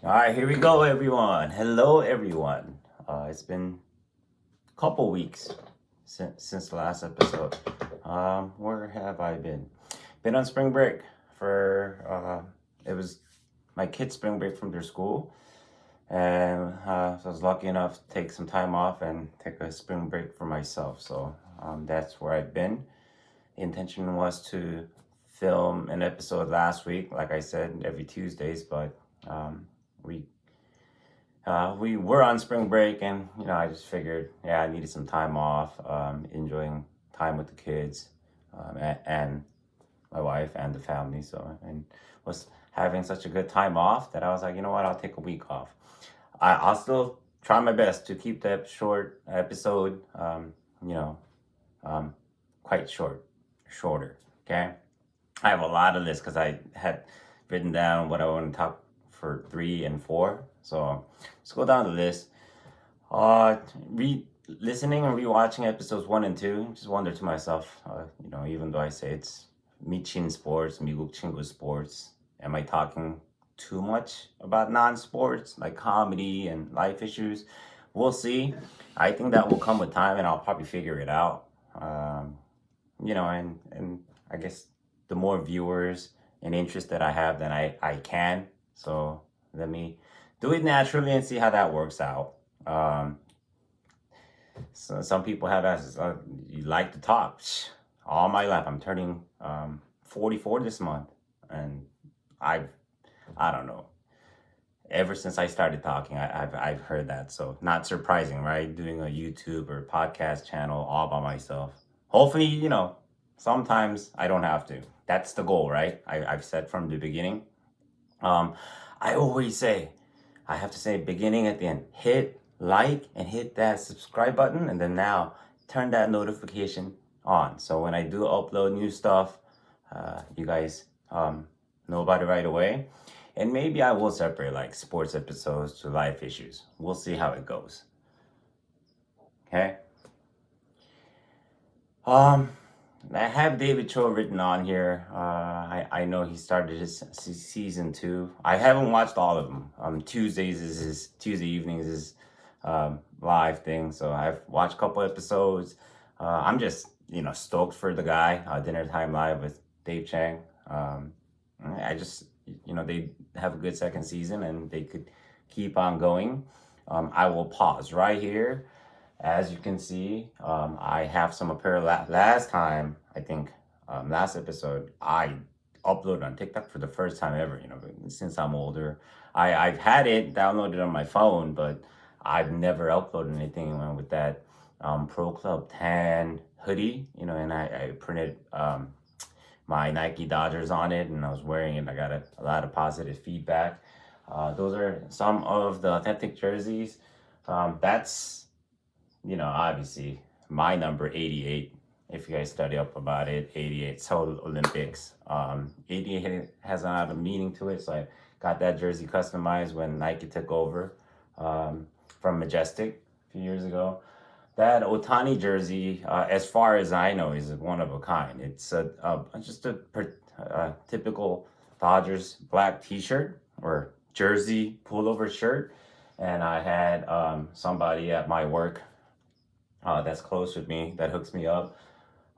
All right, here we go, everyone. Hello, everyone. It's been a couple weeks since the last episode. Where have I been? Been on spring break for it was my kids' spring break from their school, and so I was lucky enough to take some time off and take a spring break for myself. So that's where I've been. The intention was to film an episode last week, like I said, every Tuesdays, but we we were on spring break, and I just figured, I needed some time off, enjoying time with the kids, and my wife and the family. So, and was having such a good time off that I was like, you know what, I'll take a week off. I'll still try my best to keep the short episode, you know, um, quite shorter. Okay, I have a lot of lists because I had written down what I want to talk for 3 and 4. So let's go down the list. Listening and rewatching episodes 1 and 2. Just wonder to myself, even though I say it's Michinsports, 미국 친구 sports, am I talking too much about non-sports like comedy and life issues? We'll see. I think that will come with time, and I'll probably figure it out. And I guess the more viewers and interest that I have, then I can. So let me do it naturally and see how that works out. So some people have asked, you like to talk. All my life, I'm turning 44 this month, and I don't know. Ever since I started talking, I've heard that. So not surprising, right? Doing a YouTube or podcast channel all by myself. Hopefully, sometimes I don't have to. That's the goal, right? I've said from the beginning. Um, I always say, I have to say beginning at the end. Hit like and hit that subscribe button, and then now turn that notification on. So when I do upload new stuff, you guys know about it right away. And maybe I will separate like sports episodes to life issues. We'll see how it goes. Okay. I have David Cho written on here. I know he started his season 2. I haven't watched all of them. Tuesday evenings is live thing. So I've watched a couple episodes. I'm just stoked for the guy. Dinner Time Live with Dave Chang. I just they have a good second season and they could keep on going. I will pause right here. As you can see, I have some apparel. Last time, I think, last episode, I uploaded on TikTok for the first time ever. Since I'm older, I've had it downloaded on my phone, but I've never uploaded anything with that Pro Club Tan hoodie. And I printed my Nike Dodgers on it, and I was wearing it. I got a lot of positive feedback. Those are some of the authentic jerseys. That's obviously my number 88. If you guys study up about it, 88 Seoul Olympics. 88 has a lot of meaning to it, so I got that jersey customized when Nike took over from Majestic a few years ago. That Ohtani jersey, as far as I know, is one of a kind. It's just a typical Dodgers black T-shirt or jersey pullover shirt, and I had somebody at my work that's close with me that hooks me up,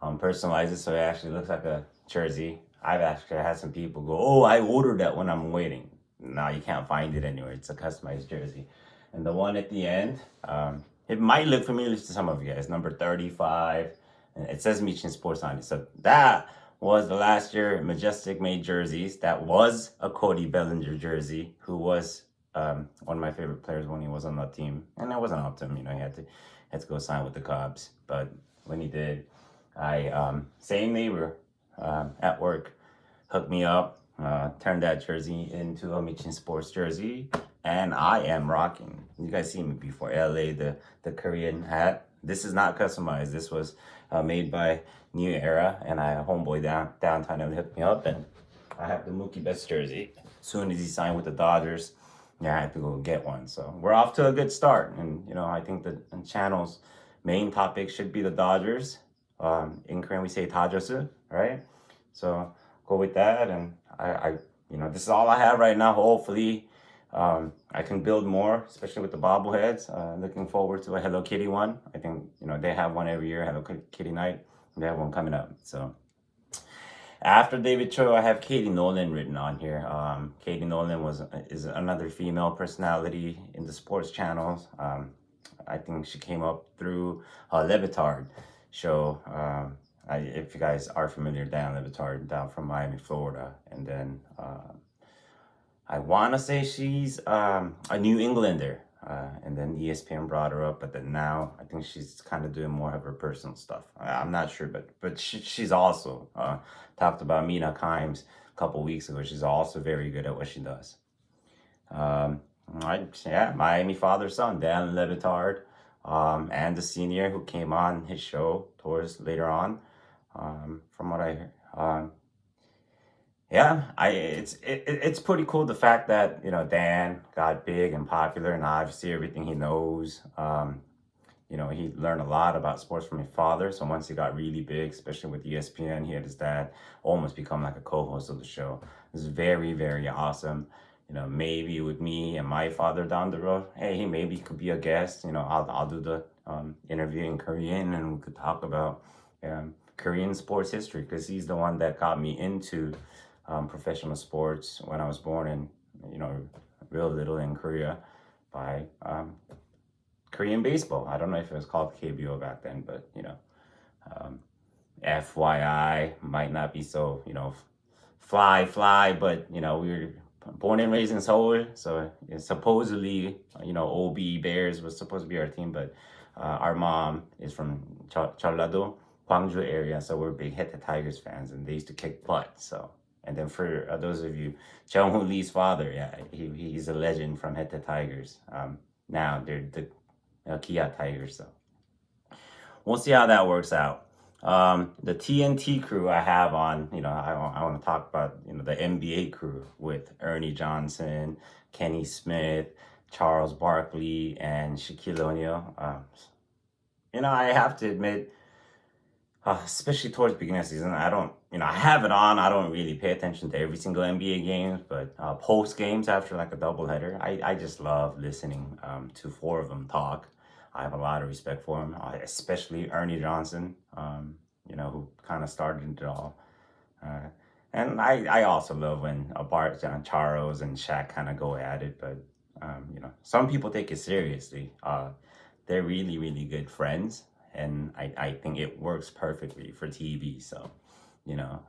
personalize it so it actually looks like a jersey. I've actually had some people go, "Oh, I ordered that when I'm waiting." No, you can't find it anywhere. It's a customized jersey. And the one at the end, it might look familiar to some of you guys. Number 35, and it says Michinsports on it. So that was the last year Majestic made jerseys. That was a Cody Bellinger jersey, who was one of my favorite players when he was on that team. And it wasn't up to him, he had to go sign with the Cubs. But when he did, same neighbor at work hooked me up, turned that jersey into a Michinsports jersey, and I am rocking. You guys see me before. LA, the Korean hat. This is not customized. This was made by New Era, and I homeboy downtown and hooked me up, and I have the Mookie Betts jersey. As soon as he signed with the Dodgers, I had to go get one. So we're off to a good start, and I think the channel's main topic should be the Dodgers. In Korean we say Dodgers, right? So go with that, and I this is all I have right now. Hopefully, I can build more, especially with the bobbleheads. Looking forward to a Hello Kitty one. I think, they have one every year, Hello Kitty night. They have one coming up. So after David Cho, I have Katie Nolan written on here. Katie Nolan is another female personality in the sports channels. I think she came up through Le Batard show. If you guys are familiar, Dan Le Batard down from Miami, Florida. And then I want to say she's a New Englander. And then ESPN brought her up, but then now I think she's kind of doing more of her personal stuff. I'm not sure, but she's also talked about Mina Kimes a couple weeks ago. She's also very good at what she does. Miami father-son, Dan Le Batard, and the senior who came on his show towards later on, from what I heard. It's pretty cool, the fact that Dan got big and popular, and obviously everything he knows. He learned a lot about sports from his father. So once he got really big, especially with ESPN, he had his dad almost become like a co-host of the show. It was very, very awesome. Maybe with me and my father down the road, hey, maybe he could be a guest. I'll do the interview in Korean, and we could talk about Korean sports history, because he's the one that got me into professional sports when I was born in, real little in Korea, by Korean baseball. I don't know if it was called KBO back then, but FYI, might not be so fly, but we were born and raised in Seoul, so supposedly OB Bears was supposed to be our team, but our mom is from Jeollado, Gwangju area, so we're big Hete Tigers fans, and they used to kick butt. So, and then for those of you, Jung-Hoo Lee's father, he's a legend from Hete Tigers. Now they're the Kia Tigers, so we'll see how that works out. The TNT crew I have on, I want to talk about, the NBA crew with Ernie Johnson, Kenny Smith, Charles Barkley, and Shaquille O'Neal. I have to admit, especially towards the beginning of the season, I have it on. I don't really pay attention to every single NBA games, but post games after like a doubleheader, I just love listening to four of them talk. I have a lot of respect for him, especially Ernie Johnson, who kind of started it all. And I also love when Bart, Charles, and Shaq kind of go at it, but some people take it seriously. They're really, really good friends, and I think it works perfectly for TV. So,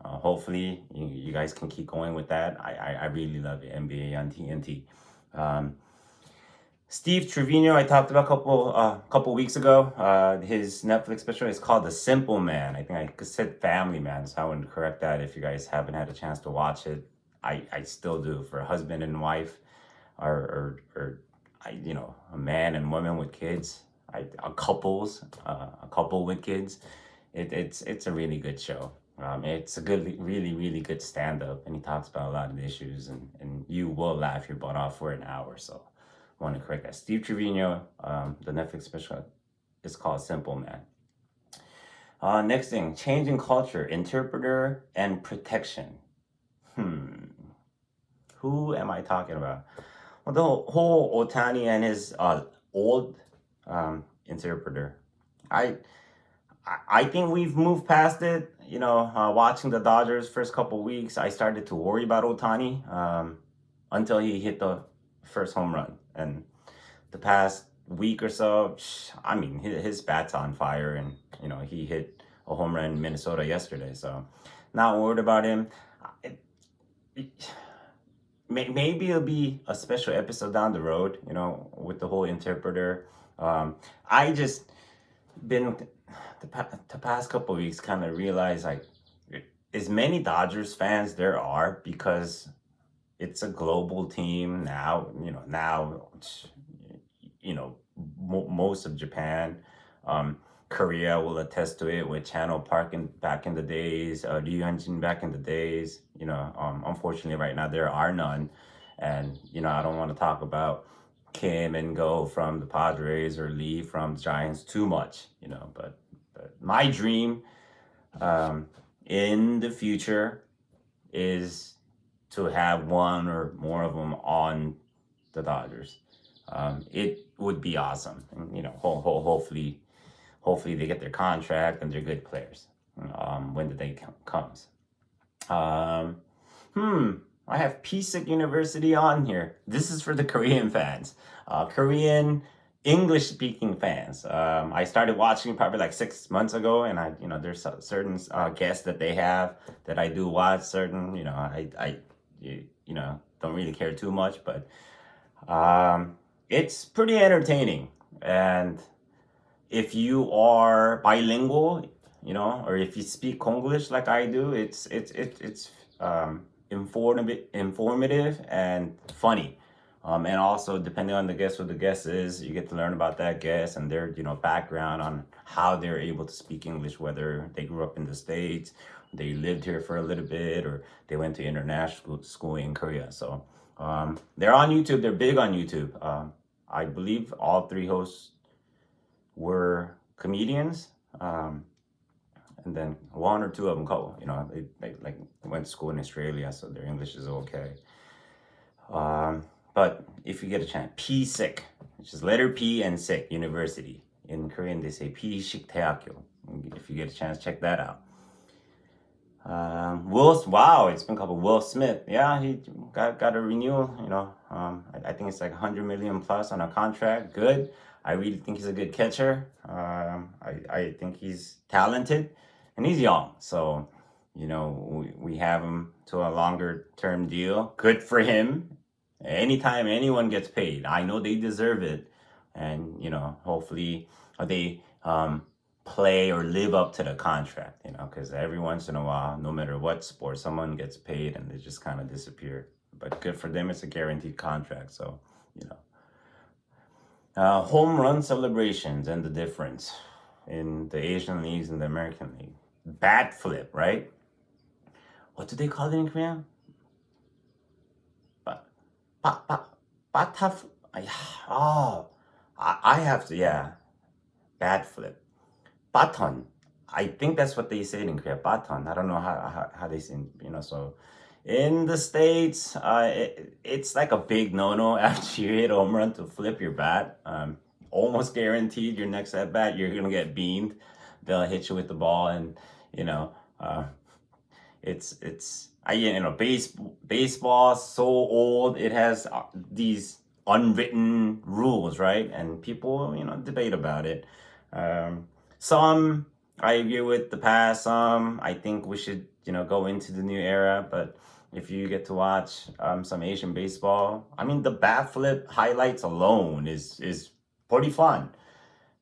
hopefully you guys can keep going with that. I really love it, NBA on TNT. Steve Trevino, I talked about a couple weeks ago. His Netflix special is called The Simple Man. I think I said Family Man, so I want to correct that if you guys haven't had a chance to watch it. I still do. For a husband and wife, or a man and woman with kids, a couple with kids. It's a really good show. It's a really, really good stand-up, and he talks about a lot of issues, and you will laugh your butt off for an hour. So I want to correct that. Steve Trevino, the Netflix special is called Simple Man. Next thing, changing culture, interpreter and protection. Who am I talking about? Well, the whole Ohtani and his old interpreter. I think we've moved past it. Watching the Dodgers first couple of weeks, I started to worry about Ohtani until he hit the first home run. And the past week or so, his bat's on fire, and he hit a home run in Minnesota yesterday. So not worried about him. Maybe it'll be a special episode down the road, with the whole interpreter. I just been the past couple of weeks kind of realized, like, as many Dodgers fans there are, because it's a global team now. Most of Japan, Korea will attest to it, with Channel Park back in the days, Ryuhyunjin back in the days. Unfortunately right now there are none, and I don't want to talk about Kim and Go from the Padres or Lee from the Giants too much, but my dream in the future is to have one or more of them on the Dodgers. It would be awesome. And, hopefully they get their contract and they're good players when the day comes. I have Psick University on here. This is for the Korean fans, Korean English speaking fans. I started watching probably like 6 months ago, and there's certain guests that they have that I do watch. Certain, I don't really care too much, but it's pretty entertaining. And if you are bilingual, or if you speak Konglish like I do, it's informative and funny. And also, depending on the guest, who the guest is, you get to learn about that guest and their background on how they're able to speak English, whether they grew up in the States, they lived here for a little bit, or they went to international school in Korea. So they're on YouTube. They're big on YouTube. I believe all three hosts were comedians, and then one or two of them, they went to school in Australia, so their English is okay. But if you get a chance, Psick, which is letter P and Sick University. In Korean, they say Psick 대학교. If you get a chance, check that out. It's been a couple. Will Smith, yeah, he got a renewal. I think it's like 100 million plus on a contract. Good. I really think he's a good catcher. I think he's talented, and he's young. So, we have him to a longer term deal. Good for him. Anytime anyone gets paid, I know they deserve it, and hopefully they play or live up to the contract. Because every once in a while, no matter what sport, someone gets paid and they just kind of disappear. But good for them, it's a guaranteed contract. So home run celebrations and the difference in the Asian leagues and the American league. Bat flip, right? What do they call it in Korean? Bataf. I have to, yeah. Bat flip. Baton. I think that's what they say in Korea. Baton. I don't know how they say, so in the States, it's like a big no-no after you hit a home run to flip your bat. Almost guaranteed your next at bat, you're going to get beamed. They'll hit you with the ball, and, baseball so old, it has these unwritten rules, right? And people, debate about it. Some I agree with the past. Some I think we should, go into the new era. But if you get to watch some Asian baseball, the bat flip highlights alone is pretty fun,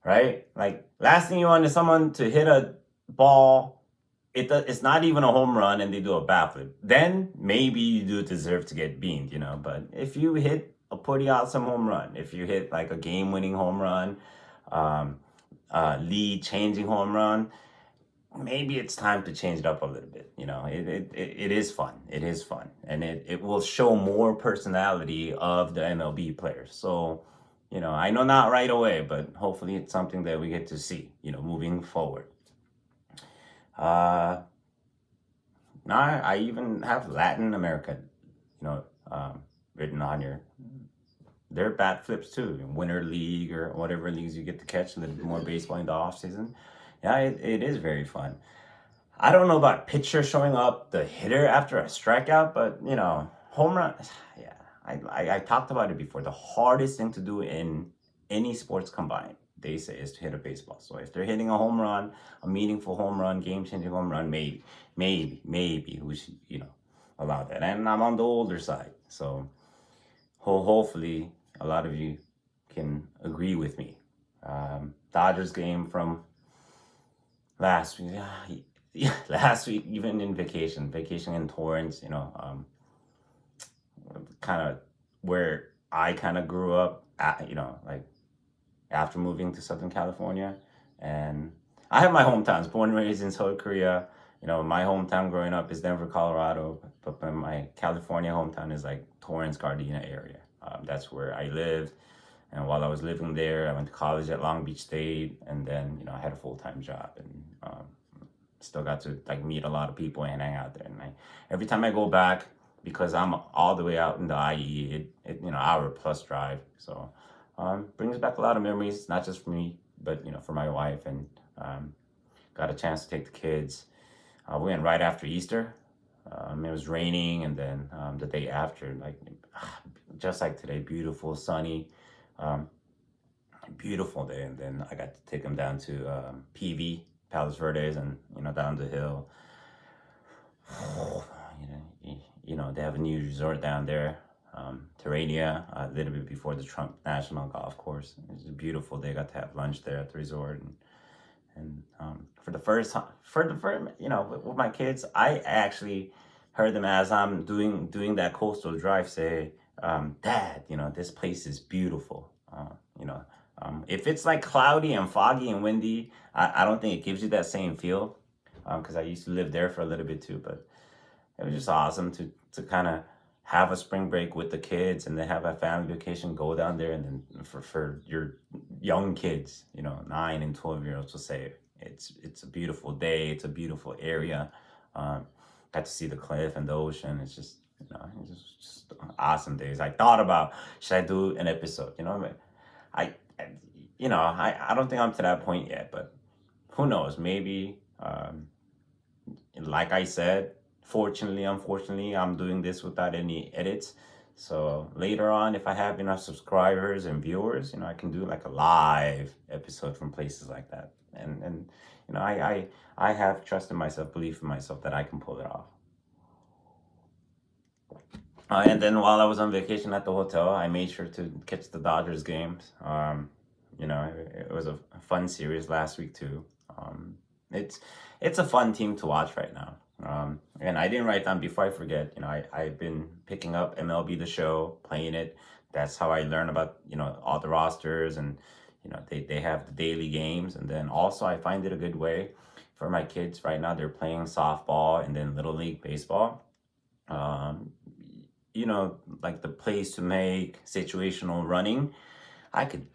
right? Like, last thing you want is someone to hit a ball. It's not even a home run and they do a bat flip. Then maybe you do deserve to get beamed, But if you hit a pretty awesome home run, if you hit like a game-winning home run, lead-changing home run, maybe it's time to change it up a little bit. It is fun. It is fun, and it will show more personality of the MLB players. So, I know not right away, but hopefully it's something that we get to see, moving forward. Now I even have Latin America, written on here. They're bat flips too. Winter League or whatever leagues you get to catch, a little bit more baseball in the off season. Yeah, it is very fun. I don't know about pitcher showing up the hitter after a strikeout, but home run. Yeah, I talked about it before. The hardest thing to do in any sports combined, they say, is to hit a baseball. So if they're hitting a home run, a meaningful home run, game-changing home run, maybe we should, allow that. And I'm on the older side, so hopefully a lot of you can agree with me. Dodgers game from last week, last week, even in vacation in Torrance, kind of where I kind of grew up at, like after moving to Southern California. And I have my hometowns, born and raised in South Korea. My hometown growing up is Denver, Colorado, but my California hometown is like Torrance, Gardena area. That's where I lived. And while I was living there, I went to college at Long Beach State, and then, I had a full-time job, and still got to like meet a lot of people and hang out there. And every time I go back, because I'm all the way out in the IE, hour plus drive. So brings back a lot of memories, not just for me, but for my wife, and got a chance to take the kids. We went right after Easter. It was raining, and then the day after, just like today, beautiful, sunny, beautiful day. And then I got to take them down to PV, Palos Verdes, and down the hill. They have a new resort down there, Trevino, a little bit before the Trump National Golf Course. It was a beautiful day. Got to have lunch there at the resort, and for the first time, with my kids, I actually heard them as I'm doing that coastal drive say, "Dad, this place is beautiful." If it's like cloudy and foggy and windy, I don't think it gives you that same feel. Because I used to live there for a little bit too, but it was just awesome to kind of have a spring break with the kids, and then have a family vacation, go down there, and then for your young kids, 9 and 12-year-olds, to say it's a beautiful day, it's a beautiful area. Got to see the cliff and the ocean. It's just just awesome days. I thought about, should I do an episode? I I don't think I'm to that point yet, but who knows? Maybe. Like I said, fortunately, unfortunately, I'm doing this without any edits. So later on, if I have enough subscribers and viewers, I can do like a live episode from places like that. And I have trust in myself, belief in myself that I can pull it off. And then while I was on vacation at the hotel, I made sure to catch the Dodgers games. It was a fun series last week too. It's a fun team to watch right now. And I didn't write down before I forget. I've been picking up MLB The Show, playing it. That's how I learn about all the rosters, and they have the daily games. And then also I find it a good way for my kids right now. They're playing softball and then little league baseball. Like the plays to make, situational running. I could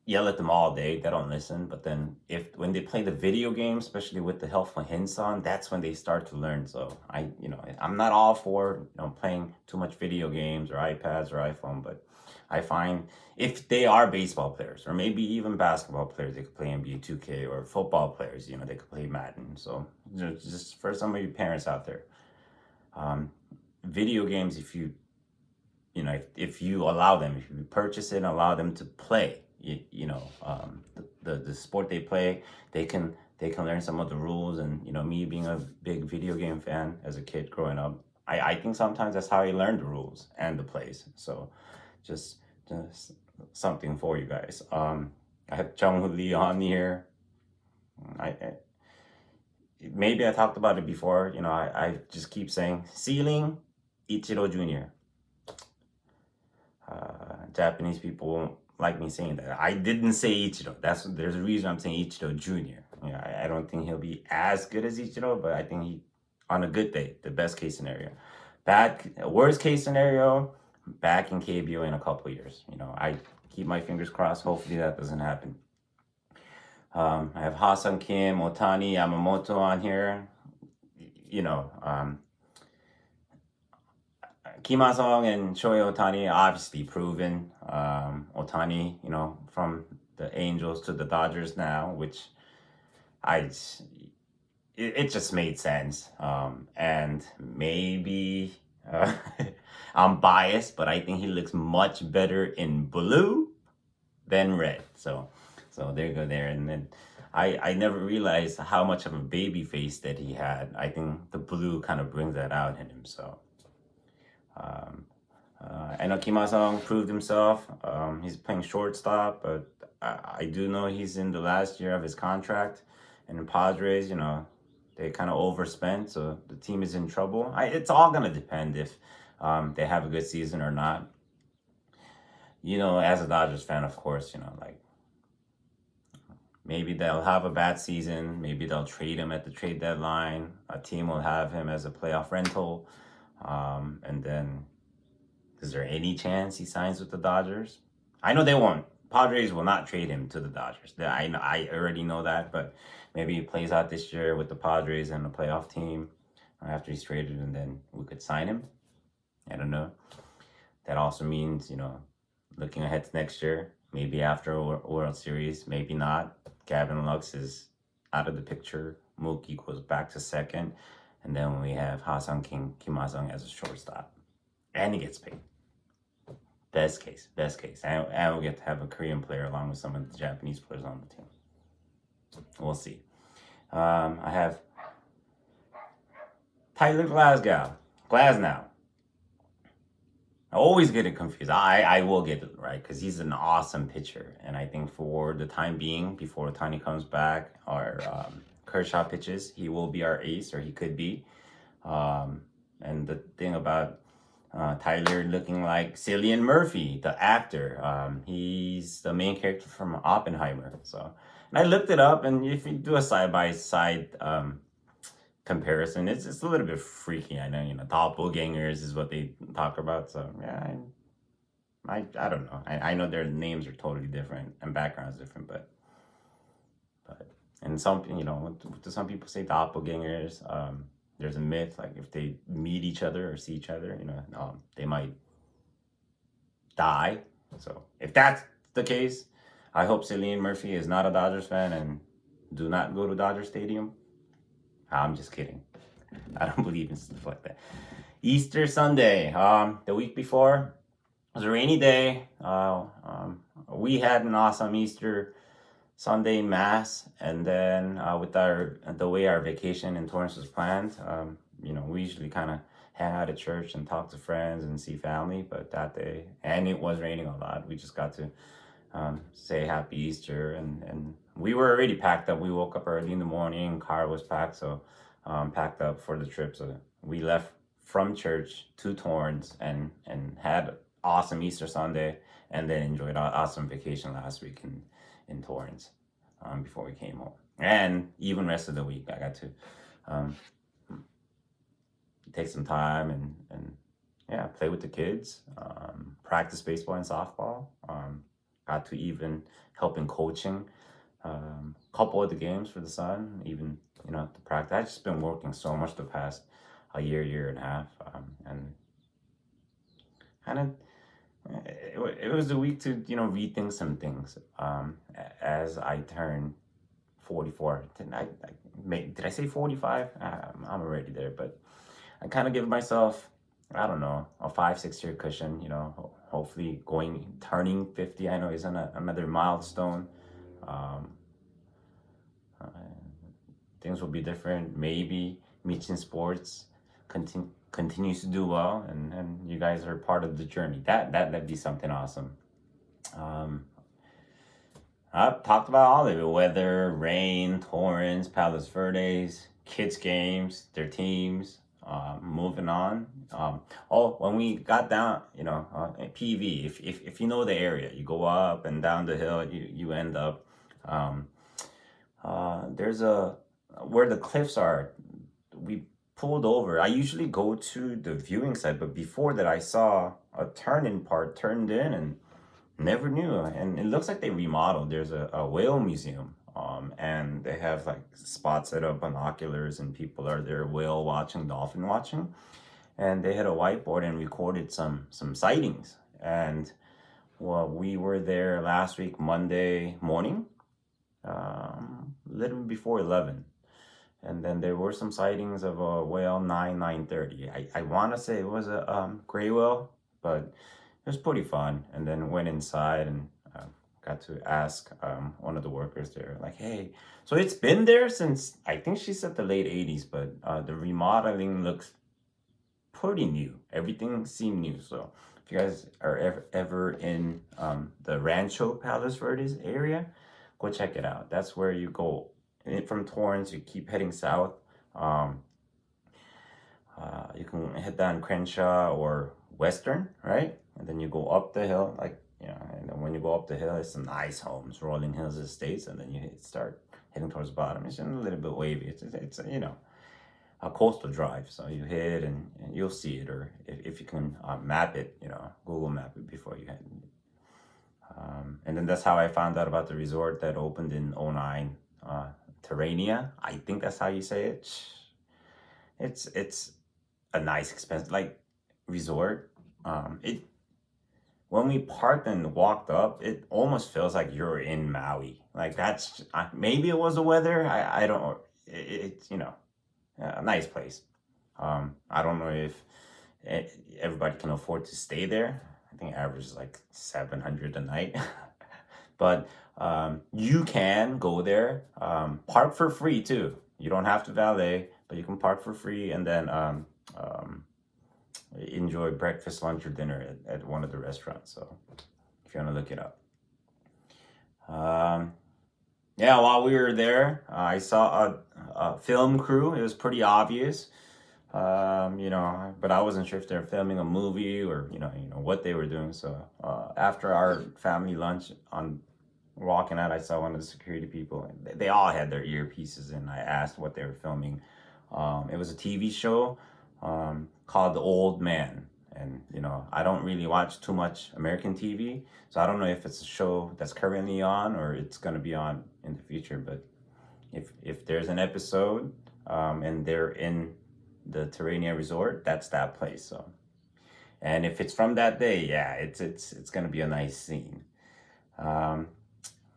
yell at them all day. They don't listen. But then when they play the video game, especially with the helpful hints on, that's when they start to learn. So I'm not all for playing too much video games or iPads or iPhone, but I find if they are baseball players or maybe even basketball players, they could play NBA 2K, or football players, they could play Madden. So just for some of you parents out there, video games, if you allow them, if you purchase it and allow them to play, the sport they play, they can learn some of the rules. And me being a big video game fan as a kid growing up, I think sometimes that's how I learned the rules and the plays. So just something for you guys. I have Jung-Hoo Lee on here. Maybe I talked about it before. I just keep saying ceiling Ichiro Jr. Japanese people won't like me saying that. I didn't say Ichiro. There's a reason I'm saying Ichiro Jr. I don't think he'll be as good as Ichiro, but I think he, on a good day, the best case scenario. Worst case scenario, back in KBO in a couple of years. I keep my fingers crossed. Hopefully that doesn't happen. I have Ha-Seong Kim, Ohtani, Yamamoto on here. Kim Ha-Seong and Shohei Ohtani, obviously proven. Ohtani, from the Angels to the Dodgers now, which it just made sense. And maybe I'm biased, but I think he looks much better in blue than red. So there you go there. And then I never realized how much of a baby face that he had. I think the blue kind of brings that out in him. So I know Kim Ha-Seong proved himself. He's playing shortstop, but I do know he's in the last year of his contract. And the Padres, they kind of overspent, so the team is in trouble. It's all going to depend if they have a good season or not. As a Dodgers fan, of course, maybe they'll have a bad season. Maybe they'll trade him at the trade deadline. A team will have him as a playoff rental. And then, is there any chance he signs with the Dodgers? I know they won't. Padres will not trade him to the Dodgers. I already know that, but maybe he plays out this year with the Padres and the playoff team. after he's traded, and then we could sign him. I don't know. That also means, looking ahead to next year, maybe after a World Series, maybe not. Gavin Lux is out of the picture. Mookie goes back to second. And then we have Ha-Seong Kim Ha-Seong as a shortstop. And he gets paid. Best case. And we get to have a Korean player along with some of the Japanese players on the team. We'll see. I have Tyler Glasnow. I always get it confused. I will get it right because he's an awesome pitcher. And I think for the time being, before Ohtani comes back or Kershaw pitches, he will be our ace, or he could be. And the thing about Tyler looking like Cillian Murphy, the actor, he's the main character from Oppenheimer. So, and I looked it up, and if you do a side-by-side comparison, it's a little bit freaky. I know, doppelgangers is what they talk about. So yeah, I don't know. I know their names are totally different and backgrounds different, but and some some people say doppelgangers. There's a myth, like if they meet each other or see each other, they might die. So if that's the case, I hope Cillian Murphy is not a Dodgers fan and do not go to Dodger Stadium. I'm just kidding. I don't believe in stuff like that. Easter Sunday, the week before, was a rainy day. We had an awesome Easter Sunday mass, and then with the way our vacation in Torrance was planned, we usually kind of hang out at church and talk to friends and see family. But that day, and it was raining a lot, we just got to say Happy Easter, and we were already packed up. We woke up early in the morning, car was packed, so packed up for the trip. So we left from church to Torrance and had awesome Easter Sunday, and then enjoyed an awesome vacation last week in Torrance before we came home. And even rest of the week, I got to take some time and play with the kids, practice baseball and softball. Got to even help in coaching a couple of the games for the son, even, to practice. I've just been working so much the past year and a half. And kind of, it was a week to, rethink some things as I turn 44. Did I say 45? I'm already there, but I kind of give myself, I don't know, a 5-6 year cushion, hopefully turning 50, I know is another milestone. Things will be different. Maybe Michinsports continues to do well, and you guys are part of the journey. That'd be something awesome. I've talked about all of it: weather, rain, Torrance, Palos Verdes, kids games, their teams. Moving on. When we got down, PV, if you know the area, you go up and down the hill, you end up, there's where the cliffs are, we pulled over. I usually go to the viewing side, but before that I saw a turn-in part turned in and never knew. And it looks like they remodeled. There's a whale museum. And they have like spots set up, binoculars, and people are there whale watching, dolphin watching. And they had a whiteboard and recorded some sightings. And we were there last week, Monday morning, a little before 11. And then there were some sightings of a whale 9:30. I want to say it was a gray whale, but it was pretty fun. And then went inside and got to ask one of the workers there, like, hey, so it's been there since, I think she said the late 80s, but the remodeling looks pretty new. Everything seemed new. So if you guys are ever in the Rancho Palos Verdes area, go check it out. That's where you go from Torrance. You keep heading south. You can head down Crenshaw or Western, right? And then you go up the hill, and then when you go up the hill, it's some nice homes, Rolling Hills Estates, and then you start heading towards the bottom. It's a little bit wavy. It's a coastal drive, so you hit and you'll see it, or if you can map it, Google map it before you head. And then that's how I found out about the resort that opened in 2009, Terrania. I think that's how you say it. it's a nice expense like resort. It when we parked and walked up, it almost feels like you're in Maui. Like maybe it was the weather. I don't know. It's a nice place. I don't know if everybody can afford to stay there. I think average is like 700 a night. But you can go there, park for free too. You don't have to valet, but you can park for free and then enjoy breakfast, lunch, or dinner at one of the restaurants. So if you want to look it up. Yeah, while we were there, I saw a film crew. It was pretty obvious, but I wasn't sure if they're filming a movie or what they were doing. So after our family lunch on walking out, I saw one of the security people, and they all had their earpieces in. I asked what they were filming. It was a TV show called The Old Man. And, I don't really watch too much American TV, so I don't know if it's a show that's currently on or it's going to be on in the future. But if there's an episode and they're in the Terrania Resort, that's that place. So, and if it's from that day, yeah, it's going to be a nice scene.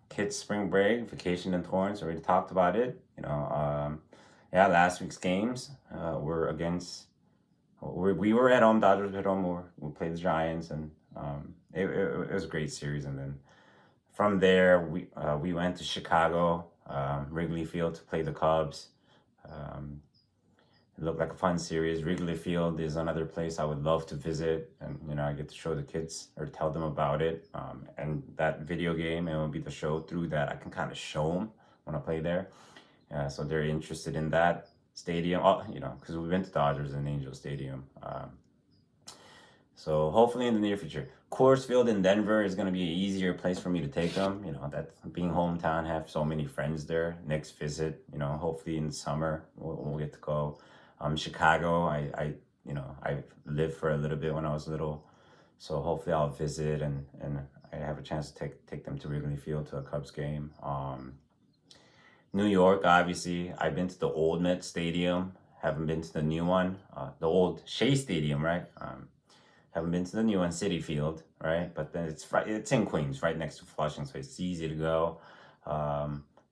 Kids spring break, vacation in Torrance, already talked about it. Yeah, last week's games were against. We were at home, Dodgers at home. We played the Giants, and it was a great series. And then from there, we went to Chicago, Wrigley Field to play the Cubs. It looked like a fun series. Wrigley Field is another place I would love to visit, and I get to show the kids or tell them about it. And that video game, it will be the show through that I can kind of show them when I play there. So they're interested in that stadium, because we went to Dodgers and Angel Stadium. So hopefully in the near future, Coors Field in Denver is going to be an easier place for me to take them. That being hometown, have so many friends there. Next visit, hopefully in the summer we'll get to go. Chicago, I lived for a little bit when I was little, so hopefully I'll visit and I have a chance to take them to Wrigley Field to a Cubs game. New York, obviously, I've been to the old Met Stadium. Haven't been to the new one, the old Shea Stadium, right? Haven't been to the new one, Citi Field, right? But then it's in Queens, right next to Flushing, so it's easy to go.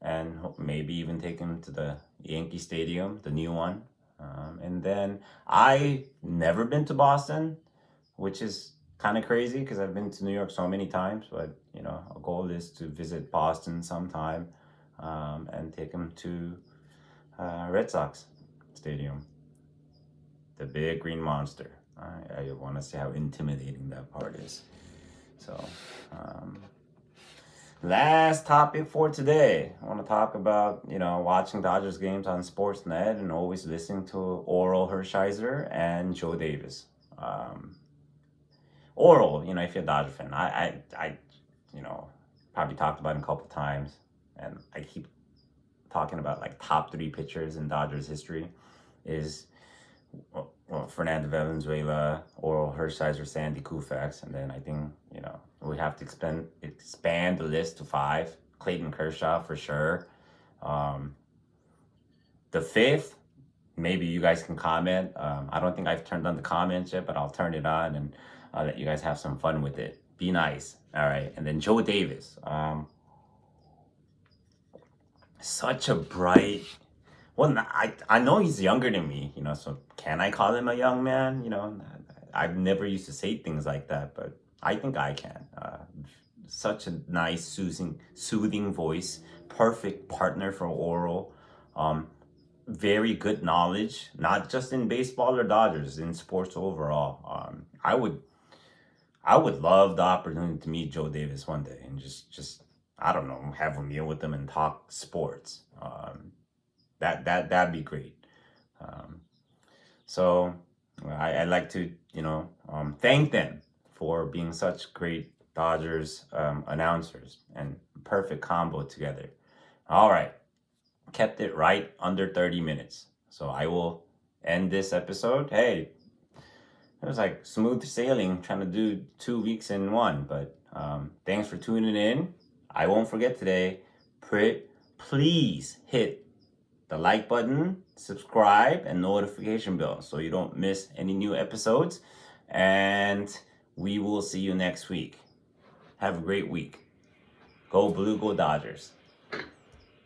And maybe even take them to the Yankee Stadium, the new one. And then I've never been to Boston, which is kind of crazy because I've been to New York so many times. But a goal is to visit Boston sometime. And take them to Red Sox Stadium, the big green monster. I want to see how intimidating that part is. So, last topic for today. I want to talk about, watching Dodgers games on Sportsnet and always listening to Oral Hershiser and Joe Davis. Oral, if you're a Dodger fan, I probably talked about him a couple times. And I keep talking about like top 3 pitchers in Dodgers history is Fernando Valenzuela, Oral Hershiser, Sandy Koufax, and then I think we have to expand the list to 5. Clayton Kershaw for sure. The 5th, maybe you guys can comment. I don't think I've turned on the comments yet, but I'll turn it on and I'll let you guys have some fun with it. Be nice, all right. And then Joe Davis. Such a bright. Well, I know he's younger than me, so can I call him a young man? I've never used to say things like that, but I think I can. Such a nice, soothing voice, perfect partner for Oral. Very good knowledge, not just in baseball or Dodgers, in sports overall. I would love the opportunity to meet Joe Davis one day and just I don't know, have a meal with them and talk sports. That'd be great. So I'd like to, thank them for being such great Dodgers announcers and perfect combo together. All right, kept it right under 30 minutes. So I will end this episode. Hey, it was like smooth sailing trying to do 2 weeks in one, but thanks for tuning in. I won't forget today, please hit the like button, subscribe, and notification bell so you don't miss any new episodes. And we will see you next week. Have a great week. Go Blue, go Dodgers.